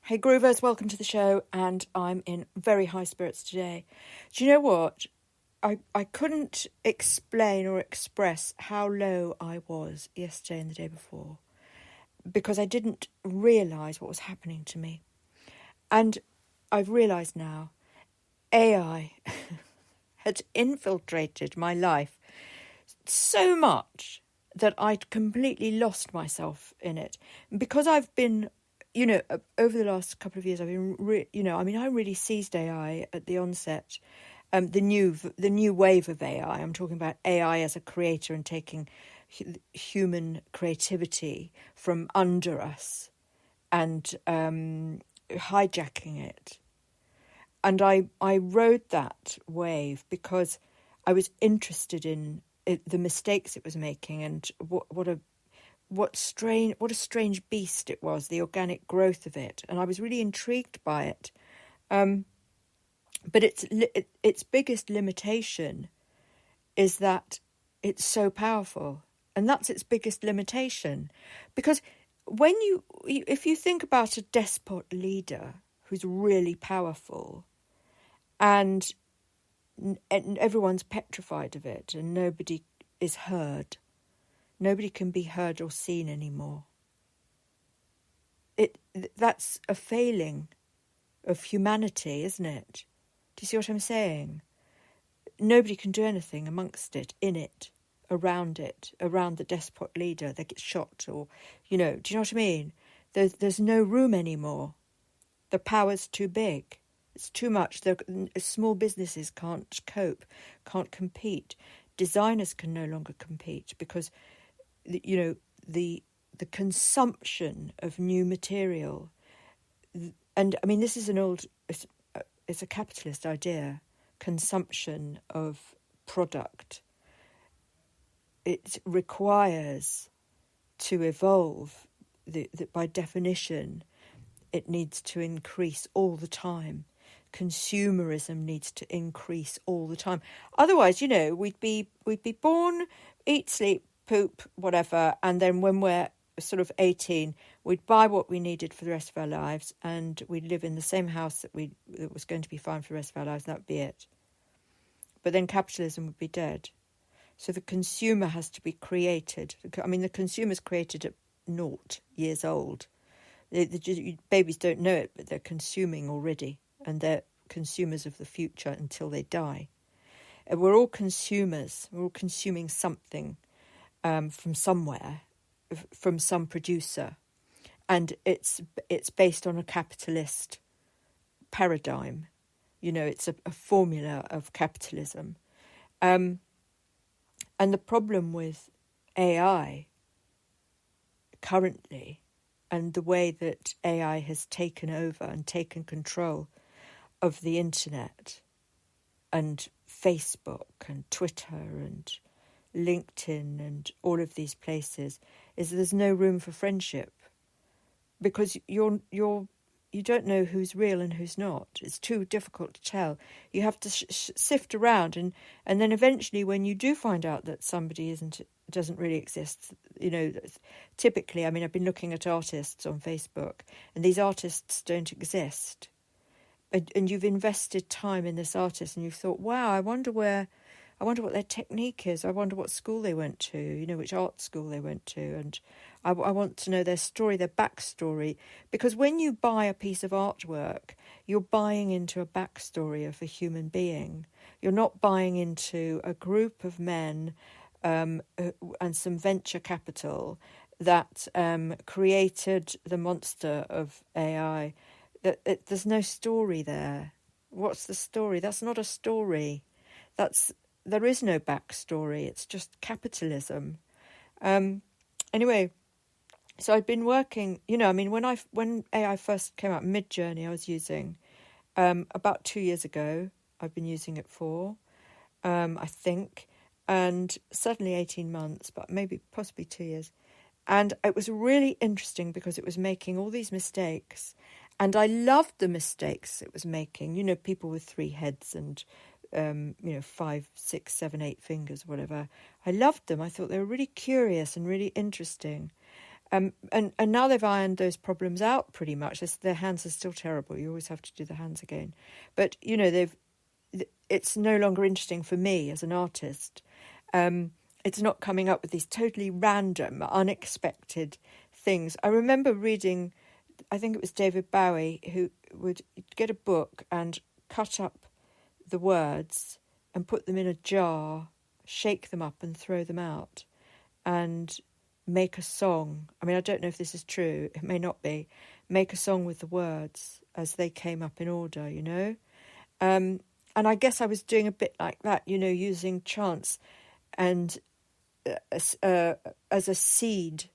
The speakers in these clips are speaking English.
Hey Groovers, welcome to the show, and I'm in very high spirits today. Do you know what? I couldn't explain or express how low I was yesterday and the day before because I didn't realise what was happening to me. And I've realised now, AI had infiltrated my life so much that I'd completely lost myself in it. Because I've been, over the last couple of years, I've been, I really seized AI at the onset. The new wave of AI. I'm talking about AI as a creator and taking human creativity from under us and hijacking it. And I rode that wave because I was interested in the mistakes it was making and what a strange beast it was, the organic growth of it, and I was really intrigued by it. But its biggest limitation is that it's so powerful, and that's its biggest limitation. Because if you think about a despot leader who's really powerful, and everyone's petrified of it, and nobody is heard, nobody can be heard or seen anymore. That's a failing of humanity, isn't it? Do you see what I'm saying? Nobody can do anything amongst it, in it, around the despot leader. They get shot or, do you know what I mean? There's no room anymore. The power's too big. It's too much. Small businesses can't cope, can't compete. Designers can no longer compete because, the consumption of new material. And, I mean, this is it's a capitalist idea, consumption of product. It requires to evolve, by definition, it needs to increase all the time. Consumerism needs to increase all the time. Otherwise, we'd be born, eat, sleep, poop, whatever, and then when we're sort of 18, we'd buy what we needed for the rest of our lives, and we'd live in the same house that was going to be fine for the rest of our lives, and that'd be it. But then capitalism would be dead. So the consumer has to be created. I mean, the consumer's created at 0 years old. The babies don't know it, but they're consuming already, and they're consumers of the future until they die. And we're all consumers. We're all consuming something from somewhere, from some producer, and it's based on a capitalist paradigm. It's a formula of capitalism, and the problem with AI currently, and the way that AI has taken over and taken control of the internet and Facebook and Twitter and LinkedIn and all of these places, is there's no room for friendship because you don't know who's real and who's not. It's too difficult to tell. You have to sift around, and then eventually, when you do find out that somebody doesn't really exist, typically, I mean, I've been looking at artists on Facebook, and these artists don't exist. And you've invested time in this artist, and you've thought, wow, I wonder what their technique is. I wonder what school they went to, which art school they went to. And I want to know their story, their backstory. Because when you buy a piece of artwork, you're buying into a backstory of a human being. You're not buying into a group of men and some venture capital that created the monster of AI. There's no story there. What's the story? That's not a story. There is no backstory. It's just capitalism. Anyway, so I'd been working. When AI first came out, Mid-Journey, I was using about 2 years ago. I've been using it for, I think, and certainly 18 months, but possibly 2 years. And it was really interesting because it was making all these mistakes, and I loved the mistakes it was making. People with 3 heads and 5, 6, 7, 8 fingers, whatever. I loved them. I thought they were really curious and really interesting. And now they've ironed those problems out pretty much. Their hands are still terrible. You always have to do the hands again. But, it's no longer interesting for me as an artist. It's not coming up with these totally random, unexpected things. I remember reading, I think it was David Bowie, who would get a book and cut up the words and put them in a jar, shake them up and throw them out, and make a song. I mean, I don't know if this is true. It may not be. Make a song with the words as they came up in order, And I guess I was doing a bit like that, using chance and as a seed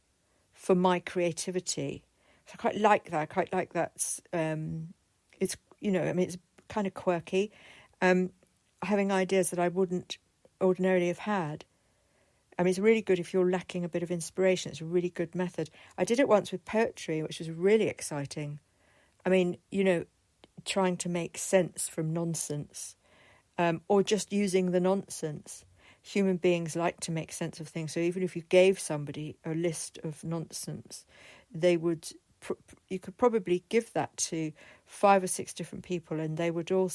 for my creativity. So I quite like that. It's, it's kind of quirky. Having ideas that I wouldn't ordinarily have had. I mean, it's really good if you're lacking a bit of inspiration. It's a really good method. I did it once with poetry, which was really exciting. I mean, trying to make sense from nonsense, or just using the nonsense. Human beings like to make sense of things. So even if you gave somebody a list of nonsense, you could probably give that to 5 or 6 different people, and they would all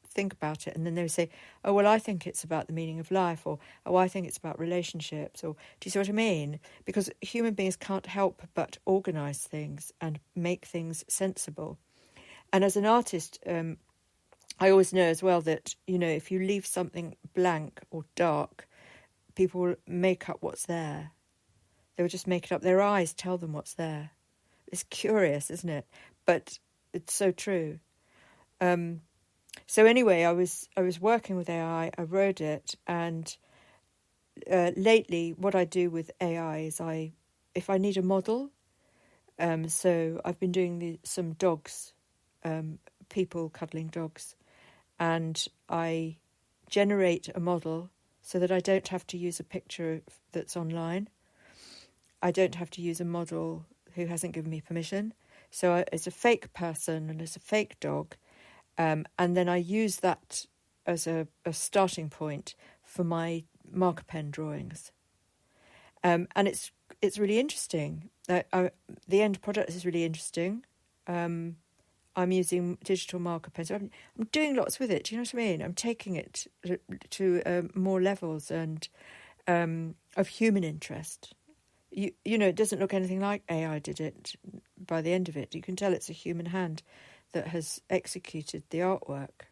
think about it, and then they would say, oh, well, I think it's about the meaning of life, or, oh, I think it's about relationships, or, do you see what I mean? Because human beings can't help but organise things and make things sensible. And as an artist, I always know as well that, if you leave something blank or dark, people will make up what's there. They will just make it up. Their eyes tell them what's there. It's curious, isn't it? But it's so true. So anyway, I was working with AI. I wrote it, and lately, what I do with AI is if I need a model. So I've been doing some dogs, people cuddling dogs, and I generate a model so that I don't have to use a picture that's online. I don't have to use a model who hasn't given me permission. So it's a fake person and it's a fake dog. And then I use that as a starting point for my marker pen drawings. And it's really interesting. The end product is really interesting. I'm using digital marker pens. I'm doing lots with it. Do you know what I mean? I'm taking it to more levels and of human interest. It doesn't look anything like AI did it by the end of it. You can tell it's a human hand that has executed the artwork.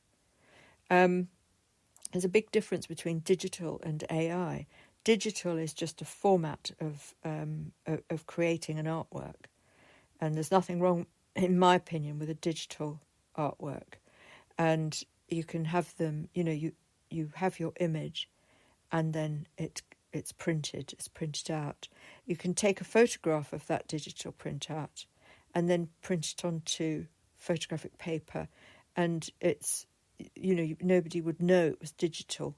There's a big difference between digital and AI. Digital is just a format of creating an artwork, and there's nothing wrong, in my opinion, with a digital artwork. And you can have them, you have your image, and then it's printed out. You can take a photograph of that digital printout and then print it onto photographic paper, and it's, nobody would know it was digital.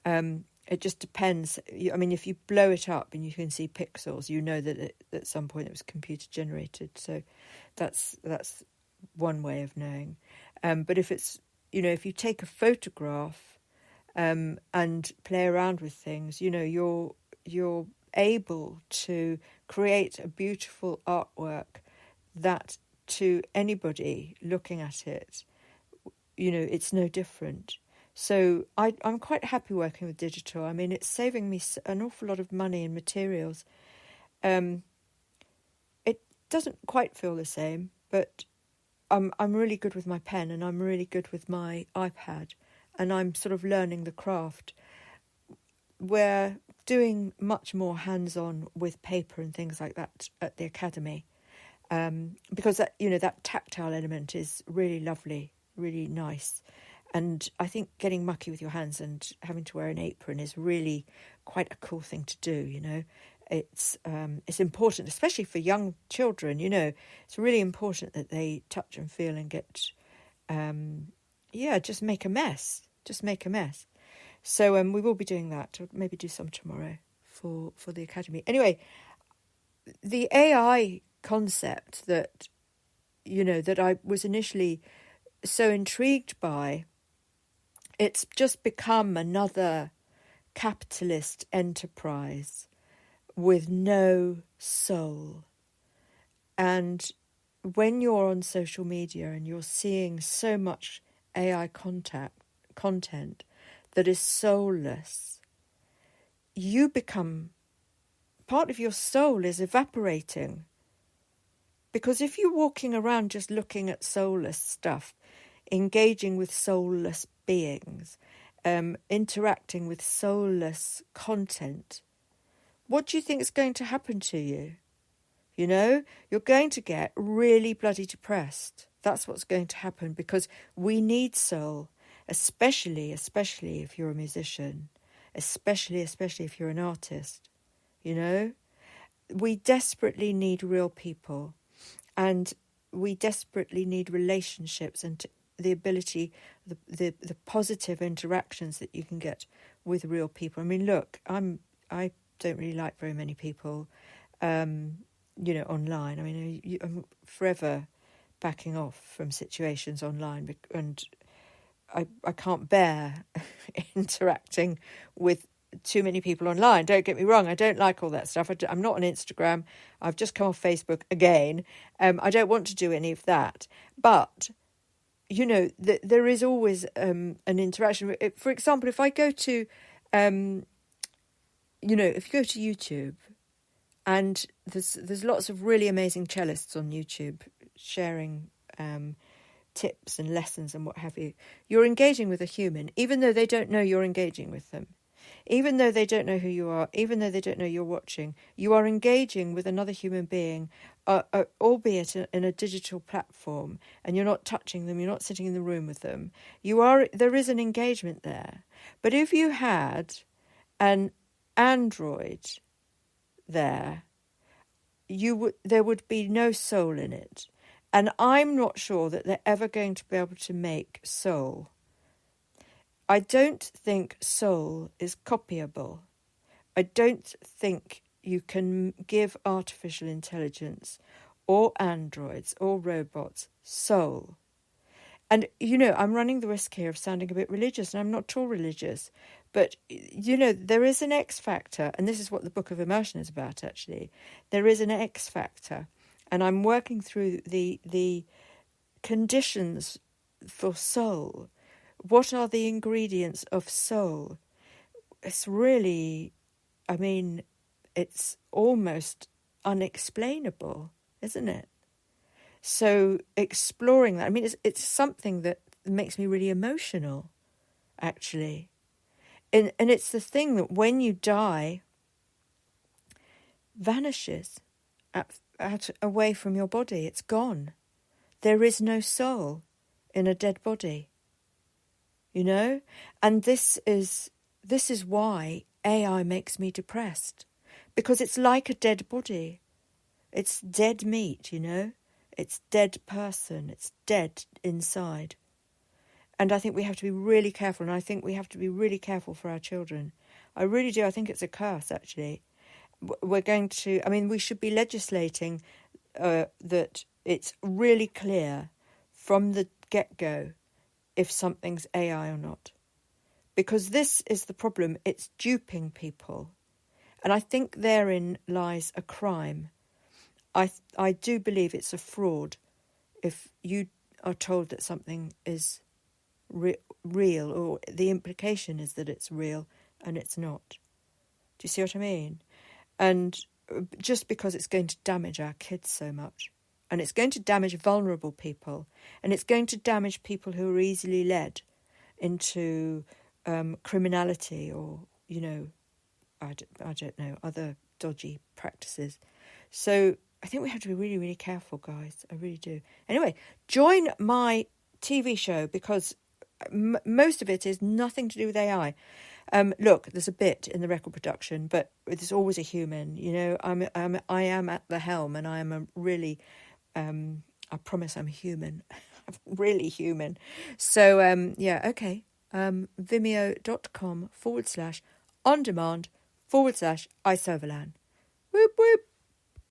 It just depends. I mean, if you blow it up and you can see pixels, you know that at some point it was computer generated. So that's one way of knowing. But if it's, if you take a photograph and play around with things, you're able to create a beautiful artwork that, to anybody looking at it, it's no different. So I'm quite happy working with digital. I mean, it's saving me an awful lot of money and materials. It doesn't quite feel the same, but I'm really good with my pen, and I'm really good with my iPad, and I'm sort of learning the craft. We're doing much more hands-on with paper and things like that at the Academy, because that tactile element is really lovely, really nice. And I think getting mucky with your hands and having to wear an apron is really quite a cool thing to do, It's important, especially for young children, It's really important that they touch and feel and get, just make a mess. So we will be doing that. Or maybe do some tomorrow for the Academy. Anyway, the AI concept that I was initially so intrigued by, it's just become another capitalist enterprise with no soul. And when you're on social media and you're seeing so much AI content that is soulless, you become, part of your soul is evaporating. Because if you're walking around just looking at soulless stuff, engaging with soulless beings, interacting with soulless content, what do you think is going to happen to you? You know, you're going to get really bloody depressed. That's what's going to happen, because we need soul, especially if you're a musician, especially if you're an artist. You know, we desperately need real people, and we desperately need relationships and the ability, the positive interactions that you can get with real people. I mean, look, I don't really like very many people, online. I mean, I'm forever backing off from situations online, and I can't bear interacting with too many people online. Don't get me wrong, I don't like all that stuff. I'm not on Instagram. I've just come off Facebook again. I don't want to do any of that. But, there is always an interaction. For example, if I go to, if you go to YouTube, and there's lots of really amazing cellists on YouTube sharing tips and lessons and what have you. You're engaging with a human, even though they don't know you're engaging with them. Even though they don't know who you are, even though they don't know you're watching, you are engaging with another human being, albeit in a digital platform, and you're not touching them, you're not sitting in the room with them. There is an engagement there. But if you had an android there, there would be no soul in it. And I'm not sure that they're ever going to be able to make soul. I don't think soul is copyable. I don't think you can give artificial intelligence or androids or robots soul. And, I'm running the risk here of sounding a bit religious, and I'm not at all religious. But, there is an X factor, and this is what the Book of Immersion is about, actually. There is an X factor, and I'm working through the conditions for soul. What are the ingredients of soul? It's really, it's almost unexplainable, isn't it? So exploring that, it's something that makes me really emotional, actually. And it's the thing that when you die, vanishes away from your body. It's gone. There is no soul in a dead body. And this is why AI makes me depressed, because it's like a dead body. It's dead meat, It's dead person. It's dead inside. And I think we have to be really careful, and I think we have to be really careful for our children. I really do. I think it's a curse, actually. We're going to, we should be legislating that it's really clear from the get-go if something's AI or not. Because this is the problem. It's duping people. And I think therein lies a crime. I do believe it's a fraud if you are told that something is real, or the implication is that it's real and it's not. Do you see what I mean? And just because it's going to damage our kids so much, and it's going to damage vulnerable people, and it's going to damage people who are easily led into criminality or, I don't know, other dodgy practices. So I think we have to be really, really careful, guys. I really do. Anyway, join my TV show, because most of it is nothing to do with AI. Look, there's a bit in the record production, but there's always a human. I am at the helm, and I am a really, I promise I'm human. I'm really human. So, okay. Vimeo.com/on-demand/iServalan. Whoop, whoop.